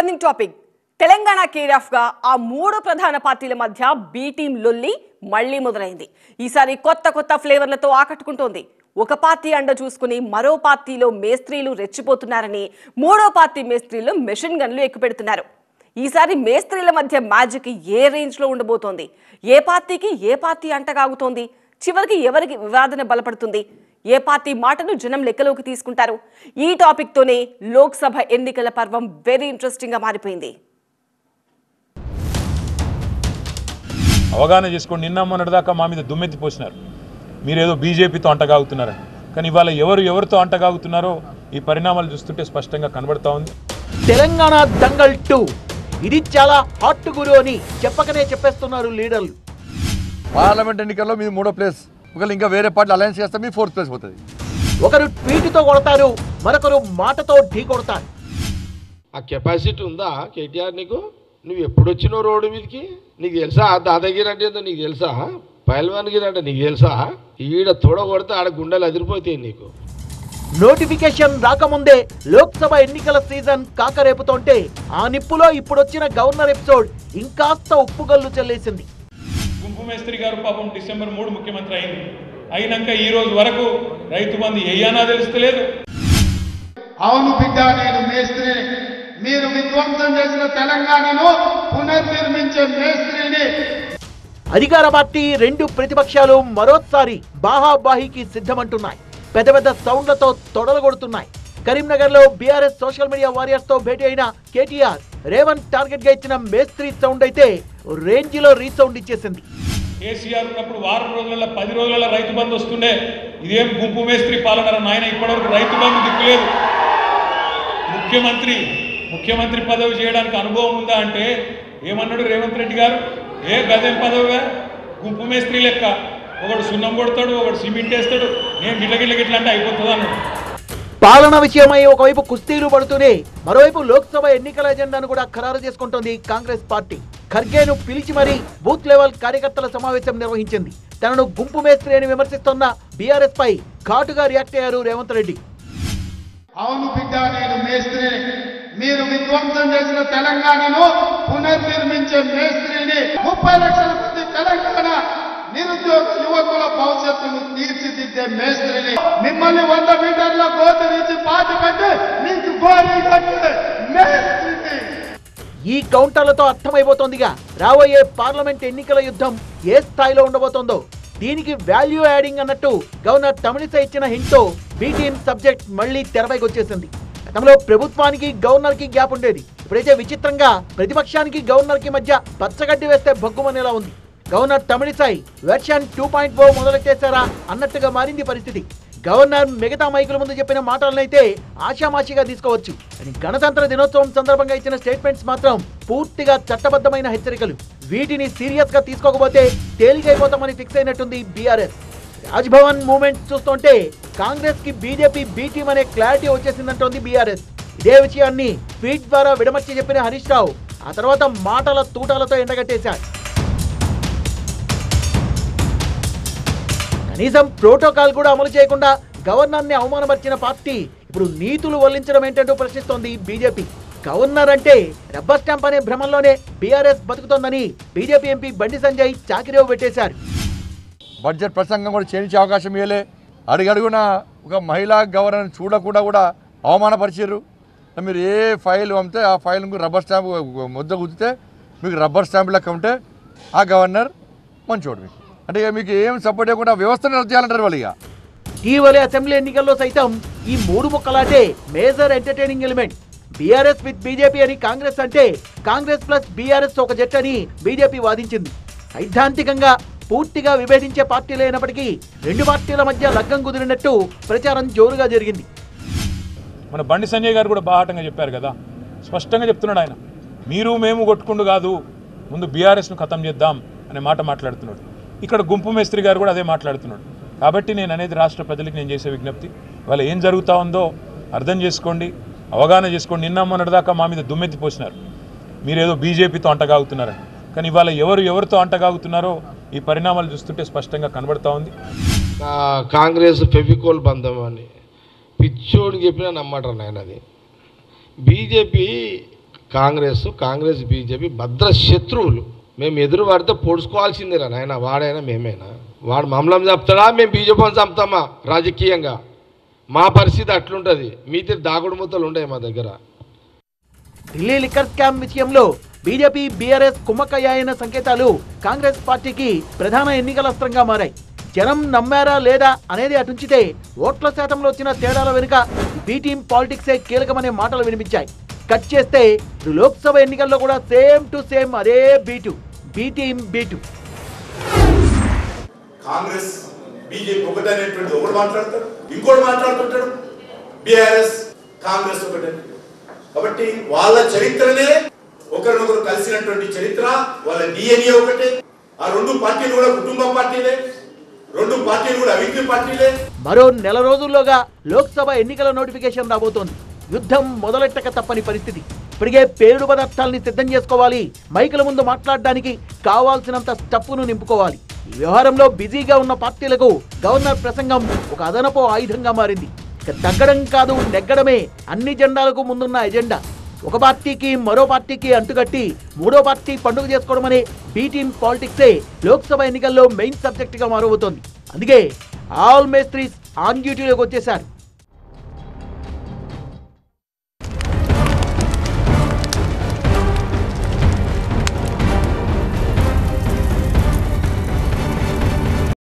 Burning topic Telangana care గా ఆ మూడు ప్రధాన పార్టీల మధ్య బి టీం లొల్లి మళ్లీ మొదలైంది. ఈసారి కొత్త ఫ్లేవర్లతో ఆకట్టుకుంటోంది. ఒక పార్టీ అండ చూసుకుని మరో పార్టీలో మేస్త్రీలు రెచ్చిపోతున్నారని మూడో పార్టీ మేస్త్రీలు మెషిన్ గన్లు ఎక్కుపెడుతున్నారు. ఈసారి మేస్త్రీల మధ్య మ్యాజిక్ ఏ రేంజ్ లో ఉండబోతోంది? ఏ పార్టీకి ఏ పార్టీ అంటగాగుతోంది? చివరికి ఎవరికి వివాదన బలపడుతుంది? ఏ పార్టీ మాటను జనం లెక్కలోకి తీసుకుంటారు? ఈ టాపిక్ తోనే లోక్సభ ఎన్నికల పర్వం వెరీ ఇంట్రెస్టింగ్ గా మారిపోయింది. అవగాహన చేసుకోండి. నిన్న మొన్నటిదాకా మా మీద దుమ్మెత్తి పోసినారు, మీరేదో బీజేపీతో అంటగాగుతున్నారని. కానీ ఇవాళ ఎవరితో అంటగాగుతున్నారో ఈ పరిణామాలు చూస్తుంటే స్పష్టంగా కనబడతా ఉంది. తెలంగాణ దంగల్ 2 ఇది చాలా హాట్ గురు అని చెప్పకనే చెప్పేస్తున్నారు లీడర్లు. పార్లమెంట్ ఎన్నికల్లో మీ 3వ ప్లేస్, ఒకళ్ళు ఇంకా వేరే పార్టీ అలయన్స్ చేస్తే మీ 4th ప్లేస్ పోతుంది. ఒకరు ట్వీట్తో కొడతారు, మరొకరు మాటతో ఢీ కొడతారు. ఆ కెపాసిటీ ఉందా కేటీఆర్ నీకు? నువ్వు ఎప్పుడు వచ్చినావు రోడ్డు మీదకి? నీకు తెలుసా దాదాగిరి అంటే ఏందో నీకు తెలుసా? పైల్వాన్గిరి అంటే నీకు తెలుసా? ఈడ తోడ కొడితే ఆడ గుండెలు అదిరిపోతాయి నీకు. నోటిఫికేషన్ రాకముందే లోక్సభ ఎన్నికల సీజన్ కాకరేపుతోంటే ఆ నిప్పులో ఇప్పుడొచ్చిన గవర్నర్ ఎపిసోడ్ ఇంకాస్త ఉప్పుగల్లు చెల్లేసింది. గుంపు మేస్త్రి గారు పాపం డిసెంబర్ 3 ముఖ్యమంత్రి అయినాక ఈ రోజు వరకు రైతు బంధు ఏయానా తెలుస్తలేదు. అవును బిడ్డ, నేను మేస్త్రిని. మీరు విధ్వంసం చేసిన తెలంగాణను పునర్నిర్మించే మేస్త్రిని. అధికార పార్టీ, రెండు ప్రతిపక్షాలు మరోసారి బాహాబాహికి సిద్ధమంటున్నాయి. పెద్ద సౌండ్లతో తొడలగొడుతున్నాయి. కరీంనగర్ లో బీఆర్ఎస్ సోషల్ మీడియా వారియర్స్ తో భేటీ అయిన కేటీఆర్ రేవంత్ టార్గెట్ గా ఇచ్చిన మేస్త్రి సౌండ్ అయితే రేంజ్ లో రీసౌండ్ ఇచ్చేసింది. కేసీఆర్ ఉన్నప్పుడు వారం రోజుల 10 రోజుల రైతు బంధు వస్తుండే. ఇదేం గుంపు మేస్త్రి పాలన నాయన, ఇప్పటివరకు రైతు బంధు దిక్కులేదు. ముఖ్యమంత్రి పదవి చేయడానికి అనుభవం ఉందా అంటే ఏమన్నాడు రేవంత్ రెడ్డి గారు? ఏ గదేం పదవిగా, గుంపు మేస్త్రి లెక్క, ఒకడు సున్నం కొడతాడు, ఒకడు సిమెంట్ వేస్తాడు, నేను గిట్ల అంటే అయిపోతుంది అన్నాడు. పాలన విషయమై ఒకవైపు కుస్తీలు పడుతూనే మరోవైపు లోక్సభ ఎన్నికల ఎజెండాను కూడా ఖరారు చేసుకుంటోంది కాంగ్రెస్ పార్టీ. ఖర్గేను పిలిచి మరీ బూత్ లెవెల్ కార్యకర్తల సమావేశం నిర్వహించింది. తనను గుంపు మేస్త్రి అని విమర్శిస్తున్న బీఆర్ఎస్ పై ఘాటుగా రియాక్ట్ అయ్యారు రేవంత్ రెడ్డి. అవును బిడ్డ, నేను మేస్త్రిని. మీరు విధ్వంసం చేసిన తెలంగాణను పునర్నిర్మించే మేస్త్రిని. 30 లక్షల మంది తెలంగాణ నిరుద్యోగ యువకుల భవిష్యత్తును తీర్చిదిద్దే మేస్త్రిని. మిమ్మల్ని 100 మీటర్ల గోతి నుంచి పాతి పెట్టి మీకు గోరీ కట్టే మేస్త్రిని. ఈ కౌంటర్లతో అర్థమైపోతోందిగా రాబోయే పార్లమెంట్ ఎన్నికల యుద్ధం ఏ స్థాయిలో ఉండబోతోందో. దీనికి వాల్యూ యాడింగ్ అన్నట్టు గవర్నర్ తమిళిసై ఇచ్చిన హింట్తో బి టీం సబ్జెక్ట్ మళ్లీ తెరపైకి వచ్చేసింది. గతంలో ప్రభుత్వానికి గవర్నర్ కి గ్యాప్ ఉండేది. ఇప్పుడైతే విచిత్రంగా ప్రతిపక్షానికి గవర్నర్ కి మధ్య పచ్చగడ్డి వేస్తే భగ్గుమనేలా ఉంది. గవర్నర్ తమిళిసై వెర్షన్ 2.0 మొదలెట్టేశారా అన్నట్టుగా మారింది పరిస్థితి. గవర్నర్ మిగతా మైకుల ముందు చెప్పిన మాటలనైతే ఆషామాషిగా తీసుకోవచ్చు. కానీ గణతంత్ర దినోత్సవం సందర్భంగా ఇచ్చిన స్టేట్మెంట్స్ మాత్రం పూర్తిగా చట్టబద్ధమైన హెచ్చరికలు. వీటిని సీరియస్ గా తీసుకోకపోతే తేలికైపోతామని ఫిక్స్ అయినట్టుంది బీఆర్ఎస్. రాజ్భవన్ మూవ్మెంట్ చూస్తుంటే కాంగ్రెస్ కి బీజేపీ బి టీం అనే క్లారిటీ వచ్చేసిందంటోంది బీఆర్ఎస్. ఇదే విషయాన్ని ట్వీట్ ద్వారా విడమర్చి చెప్పిన హరీష్ రావు ఆ తర్వాత మాటల తూటాలతో ఎండగట్టేశారు. కనీసం ప్రోటోకాల్ కూడా అమలు చేయకుండా గవర్నర్ ని అవమానపరిచిన పార్టీ ఇప్పుడు నీతులు వల్లించడం ఏంటంటూ ప్రశ్నిస్తోంది బీజేపీ. గవర్నర్ అంటే రబ్బర్ స్టాంప్ అనే భ్రమంలోనే BRS బతుకుతోందని BJP MP Bandi Sanjay చాకిరేవు పెట్టేశారు. బడ్జెట్ ప్రసంగం కూడా చేయించే అవకాశం ఇవ్వలే. అడుగడుగున ఒక మహిళా గవర్నర్ చూడకుండా కూడా అవమానపరిచారు. మీరు ఏ ఫైల్ పంపితే ఆ ఫైల్ రబ్బర్ స్టాంప్ ముద్ద గుద్దితే మీకు రబ్బర్ స్టాంప్ లెక్క ఉంటే ఆ గవర్నర్ మంచోడు. మీకు అంటే మీకు ఏం సపోర్ట్ చేయకుండా వ్యవస్థను రద్దు చేయాలంటారు వాళ్ళు. ఇక ఇటీవలే అసెంబ్లీ ఎన్నికల్లో సైతం ఈ 3 ముక్కలాటే major entertaining element. BRS with BJP అని కాంగ్రెస్ అంటే కాంగ్రెస్ ప్లస్ బీఆర్ఎస్ ఒక జట్టు అని బీజేపీ వాదించింది. సైద్ధాంతికంగా పూర్తిగా విభేదించే పార్టీలు అయినప్పటికీ రెండు పార్టీల మధ్య లగ్గం కుదిరినట్టు ప్రచారం జోరుగా జరిగింది. మన బండి సంజయ్ గారు కూడా బాహాటంగా చెప్పారు కదా, స్పష్టంగా చెప్తున్నాడు ఆయన, మీరు మేము కొట్టుకుంటూ కాదు, ముందు బీఆర్ఎస్ను ఖతం చేద్దాం అనే మాట మాట్లాడుతున్నాడు. ఇక్కడ గుంపు మేస్త్రి గారు కూడా అదే మాట్లాడుతున్నాడు. కాబట్టి నేను అనేది రాష్ట్ర ప్రజలకు నేను చేసే విజ్ఞప్తి, వాళ్ళ ఏం జరుగుతూ ఉందో అర్థం చేసుకోండి, అవగాహన చేసుకోండి. నిన్న మొన్నటిదాకా మా మీద దుమ్మెత్తి పోసినారు, మీరేదో బీజేపీతో అంటగాగుతున్నారని. కానీ ఇవాళ ఎవరితో అంటగాగుతున్నారో ఈ పరిణామాలు చూస్తుంటే స్పష్టంగా కనబడతా ఉంది. కాంగ్రెస్ ఫెవికోల్ బంధం అని పిచ్చోడికి చెప్పినా నమ్మటం ఆయన. అది బీజేపీ కాంగ్రెస్ బీజేపీ భద్ర శత్రువులు. మేము ఎదురు పడితే పొడుచుకోవాల్సిందేరా నాయన, వాడైనా మేమైనా. వాడు మమ్మల్ని చంపుతాడా, మేము బీజేపీని చంపుతామా రాజకీయంగా? మా పరిస్థితి అట్లుంటుంది. మీతో దాగుడు మూతలు ఉండే మా దగ్గర. ఢిల్లీ లిక్కర్ స్కామ్ విషయంలో బీజేపీ బీఆర్ఎస్ కుమ్మక్కయ్యాయన్న సంకేతాలు కాంగ్రెస్ పార్టీకి ప్రధాన ఎన్నికల అస్త్రంగా మారాయి. జనం నమ్మారా లేదా అనేది అటుంచితే ఓట్ల శాతంలో వచ్చిన తేడాల వెనుక బీ టీం పాలిటిక్సే కీలకమనే మాటలు వినిపించాయి. కట్ చేస్తే లోక్సభ ఎన్నికల్లో కూడా సేమ్ టు సేమ్ అదే బీ టీం బీ2. కాంగ్రెస్ బీజేపీ ఒకటి అనేటువంటి ఒకటి మాట్లాడతాడు, ఇంకోటి మాట్లాడుతుంటాడు. బీఆర్ఎస్ కాంగ్రెస్ ఒకటి. కాబట్టి వాళ్ళ చరిత్రనే ఒకరినొకరు కలిసినటువంటి చరిత్ర, వాళ్ళ డిఎన్ఏ ఒకటే. ఆ రెండు పార్టీలు కూడా కుటుంబ పార్టీలే, రెండు పార్టీలు కూడా అవినీతి పార్టీలే. మరో నెల రోజుల్లోగా లోక్సభ ఎన్నికల నోటిఫికేషన్ రాబోతోంది. యుద్ధం మొదలెట్టక తప్పని పరిస్థితి. ఇప్పటికే పేలుడు పదార్థాలని సిద్ధం చేసుకోవాలి, మైకుల ముందు మాట్లాడడానికి కావాల్సినంత స్టఫ్ను నింపుకోవాలి. ఈ వ్యవహారంలో బిజీగా ఉన్న పార్టీలకు గవర్నర్ ప్రసంగం ఒక అదనపు ఆయుధంగా మారింది. తగ్గడం కాదు, నెగ్గడమే అన్ని జెండాలకు ముందున్న ఎజెండా. ఒక పార్టీకి మరో పార్టీకి అంటుగట్టి మూడో పార్టీ పండుగ చేసుకోవడం అనే బీ టీం పాలిటిక్సే లోక్సభ ఎన్నికల్లో మెయిన్ సబ్జెక్టుగా మారబోతోంది. అందుకే ఆల్ మేస్త్రీస్ ఆన్ డ్యూటీలోకి వచ్చేశారు.